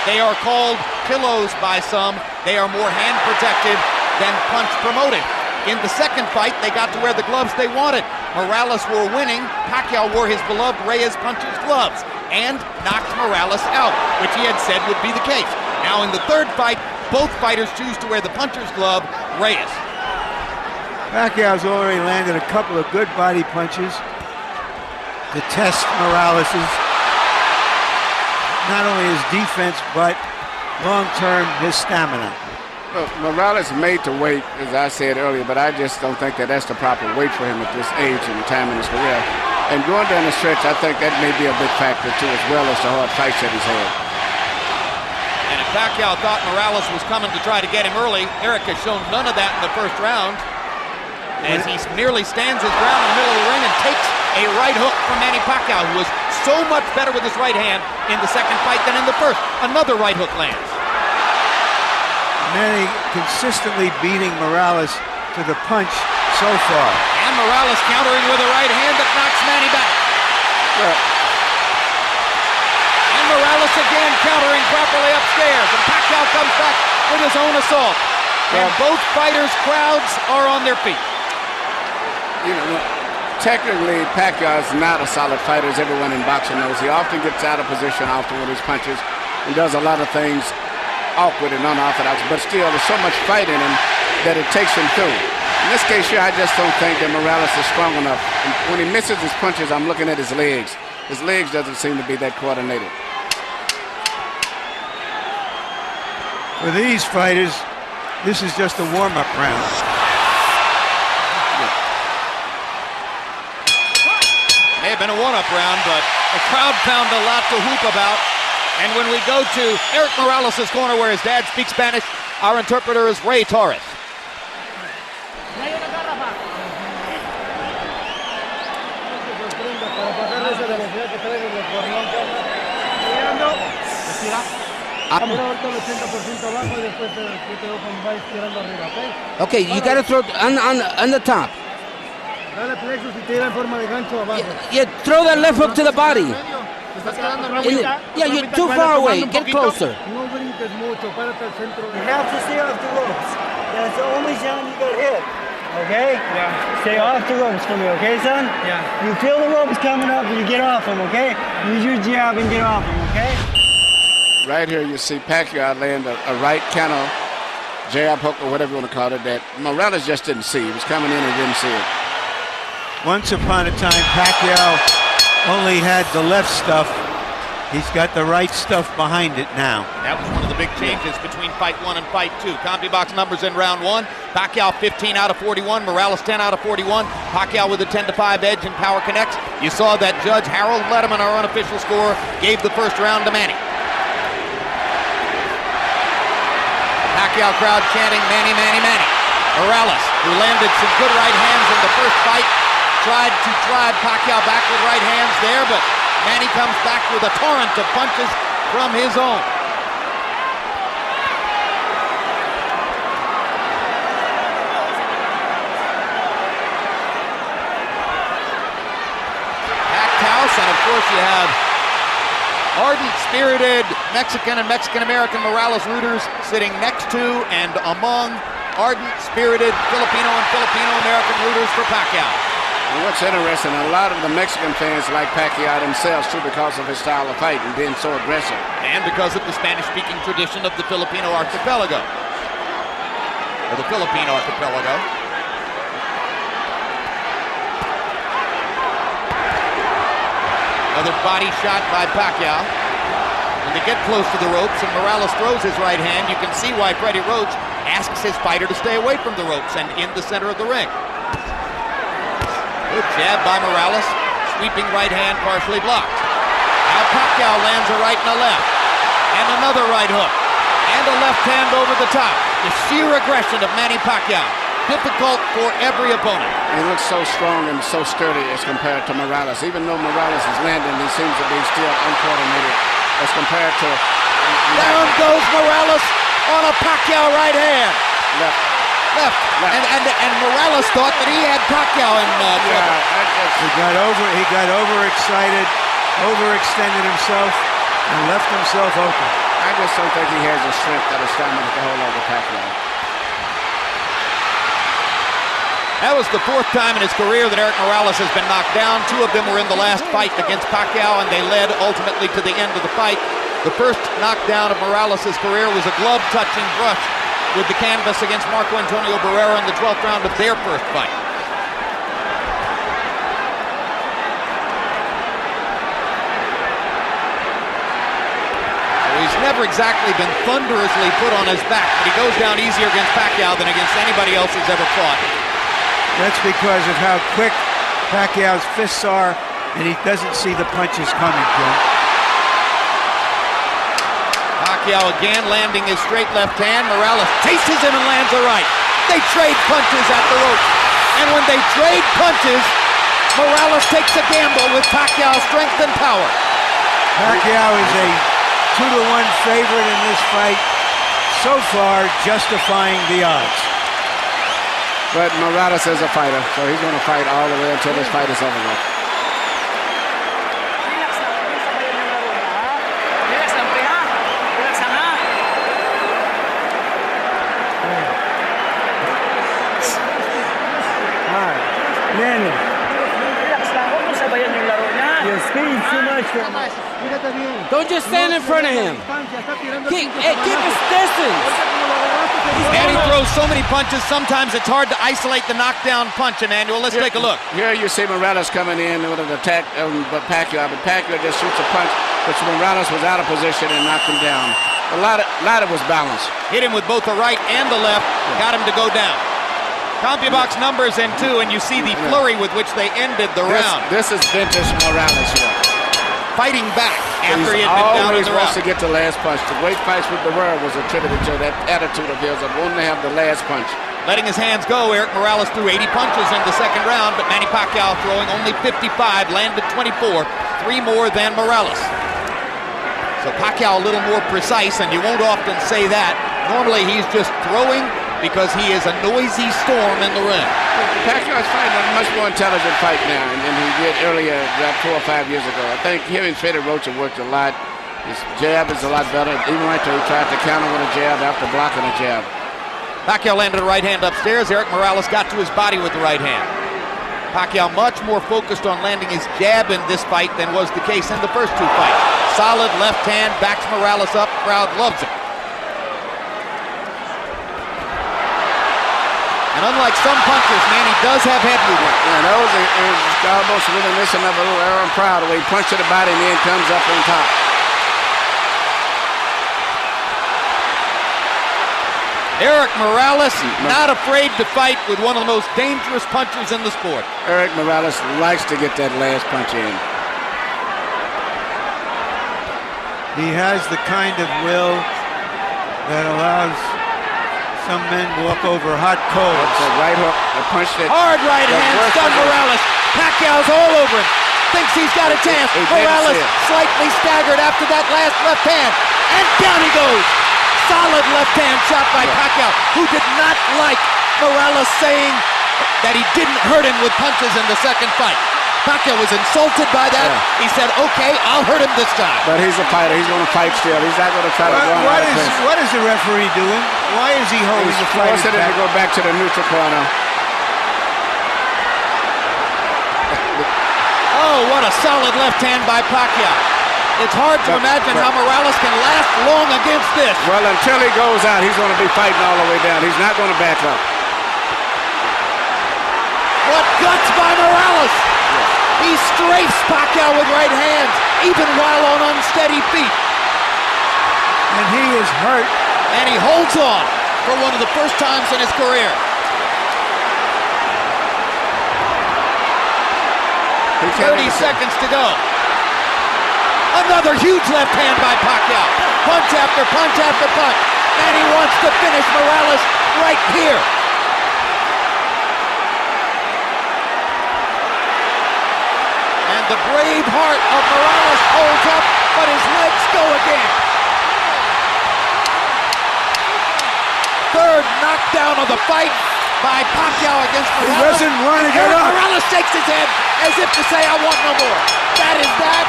They are called pillows by some. They are more hand protected than punch promoted. In the second fight, they got to wear the gloves they wanted. Morales were winning. Pacquiao wore his beloved Reyes puncher's gloves and knocked Morales out, which he had said would be the case. Now in the third fight, both fighters choose to wear the puncher's glove, Reyes. Pacquiao's already landed a couple of good body punches to test Morales's, not only his defense, but long-term his stamina. Well, Morales made to wait, as I said earlier, but I just don't think that that's the proper weight for him at this age and time in his career. And going down the stretch, I think that may be a big factor too, as well as the hard fights that he's had. And if Pacquiao thought Morales was coming to try to get him early, Eric has shown none of that in the first round, as he nearly stands his ground in the middle of the ring and takes a right hook from Manny Pacquiao, who was so much better with his right hand in the second fight than in the first. Another right hook lands. Manny consistently beating Morales to the punch so far. And Morales countering with a right hand that knocks Manny back. And Morales again countering properly upstairs. And Pacquiao comes back with his own assault. And both fighters' crowds are on their feet. You know, technically, Pacquiao is not a solid fighter, as everyone in boxing knows. He often gets out of position often with his punches and does a lot of things awkward and unorthodox, but still there's so much fight in him that it takes him through. In this case here, I just don't think that Morales is strong enough. And when he misses his punches, I'm looking at his legs. His legs doesn't seem to be that coordinated. For these fighters, this is just a warm-up round. May have been a one-up round, but the crowd found a lot to whoop about. And when we go to Eric Morales' corner, where his dad speaks Spanish, our interpreter is Ray Torres. Okay, you got to throw on the top. Yeah, throw that left hook to the body. Yeah, you're too far away. Get closer. You have to stay off the ropes. That's the only time you got hit. Okay? Yeah. Stay off the ropes for me, okay, son? Yeah. You feel the ropes coming up and you get off them, okay? Use your jab and get off them, okay? Right here you see Pacquiao land a right counter jab hook, or whatever you want to call it, that Morales just didn't see. He was coming in and didn't see it. Once upon a time, Pacquiao only had the left stuff. He's got the right stuff behind it now. That was one of the big changes between fight one and fight two. CompuBox numbers in round one. Pacquiao 15 out of 41. Morales 10 out of 41. Pacquiao with a 10-5 edge in Power Connects. You saw that Judge Harold Letterman, our unofficial score, gave the first round to Manny. Pacquiao crowd chanting Manny, Manny, Manny. Morales, who landed some good right hands in the first fight, tried to drive Pacquiao back with right hands there, but Manny comes back with a torrent of punches from his own. Packed house, and of course you have ardent, spirited Mexican and Mexican-American Morales rooters sitting next to and among ardent, spirited Filipino and Filipino-American rooters for Pacquiao. And what's interesting, a lot of the Mexican fans like Pacquiao themselves too, because of his style of fight and being so aggressive. And because of the Spanish-speaking tradition of the Filipino archipelago. Or the Philippine archipelago. Another body shot by Pacquiao. When they get close to the ropes and Morales throws his right hand, you can see why Freddie Roach asks his fighter to stay away from the ropes and in the center of the ring. Good jab by Morales, sweeping right hand partially blocked. Now Pacquiao lands a right and a left, and another right hook, and a left hand over the top. The sheer aggression of Manny Pacquiao, difficult for every opponent. He looks so strong and so sturdy as compared to Morales. Even though Morales is landing, he seems to be still uncoordinated as compared to... Down goes Morales on a Pacquiao right hand. Left. And Morales thought that he had Pacquiao in trouble. He got overexcited, overextended himself, and left himself open. I just don't think he has the strength or the stamina to hold over Pacquiao. That was the fourth time in his career that Erik Morales has been knocked down. Two of them were in the last fight against Pacquiao, and they led ultimately to the end of the fight. The first knockdown of Morales' career was a glove-touching brush with the canvas against Marco Antonio Barrera in the 12th round of their first fight. He's never exactly been thunderously put on his back, but he goes down easier against Pacquiao than against anybody else he's ever fought. That's because of how quick Pacquiao's fists are, and he doesn't see the punches coming, Jim. Pacquiao again landing his straight left hand. Morales chases him and lands a right. They trade punches at the rope. And when they trade punches, Morales takes a gamble with Pacquiao's strength and power. Pacquiao is a 2-to-1 favorite in this fight, so far justifying the odds. But Morales is a fighter, so he's going to fight all the way until this fight is over with. Nene. You speed too much for me. Don't just stand in front of him. Keep his distance. And he throws so many punches, sometimes it's hard to isolate the knockdown punch, Emmanuel. Let's take a look. Here you see Morales coming in with an attack but Pacquiao just shoots a punch, which Morales was out of position and knocked him down. A lot of it was balanced. Hit him with both the right and the left, got him to go down. CompuBox numbers in 2, and you see the flurry with which they ended the round. This is vintage Morales here. Fighting back after he had been down in the round. Always wants to get the last punch. The great fights with Barrera was attributed to that attitude of his of wanting to have the last punch. Letting his hands go, Erik Morales threw 80 punches in the second round, but Manny Pacquiao throwing only 55, landed 24, 3 more than Morales. So Pacquiao a little more precise, and you won't often say that. Normally he's just throwing because he is a noisy storm in the ring. Pacquiao is fighting a much more intelligent fight now than he did earlier, about 4 or 5 years ago. I think him and Freddie Rocha worked a lot. His jab is a lot better. Even right there, he tried to counter with a jab after blocking a jab. Pacquiao landed a right hand upstairs. Erik Morales got to his body with the right hand. Pacquiao much more focused on landing his jab in this fight than was the case in the first 2 fights. Solid left hand, backs Morales up, crowd loves it. And unlike some punchers, Manny does have head movement. Yeah, those is almost reminiscent of a little Aaron Pryor, where he punched to the body and then comes up on top. Erik Morales, not afraid to fight with one of the most dangerous punchers in the sport. Erik Morales likes to get that last punch in. He has the kind of will that allows some men walk over hot coals. It's a right hook, the punch that... Hard right hand, stunned Morales. Pacquiao's all over him. Thinks he's got a chance. Morales slightly staggered after that last left hand. And down he goes. Solid left hand shot by Pacquiao, who did not like Morales saying that he didn't hurt him with punches in the second fight. Pacquiao was insulted by that. Yeah. He said, okay, I'll hurt him this time. But he's a fighter. He's going to fight still. He's not going to try to run out of fence. What is the referee doing? Why is he holding the fight? He's forcing him to go back to the neutral corner. Oh, what a solid left hand by Pacquiao. It's hard to imagine how Morales can last long against this. Well, until he goes out, he's going to be fighting all the way down. He's not going to back up. What guts by Morales! He strafes Pacquiao with right hands, even while on unsteady feet. And he is hurt. And he holds on for one of the first times in his career. 30 seconds to go. Another huge left hand by Pacquiao. Punch after punch after punch. And he wants to finish Morales right here. And the brave heart of Morales holds up, but his legs go again. Third knockdown of the fight by Pacquiao against Morales. He doesn't want to get up. Morales shakes his head as if to say, I want no more. That is that.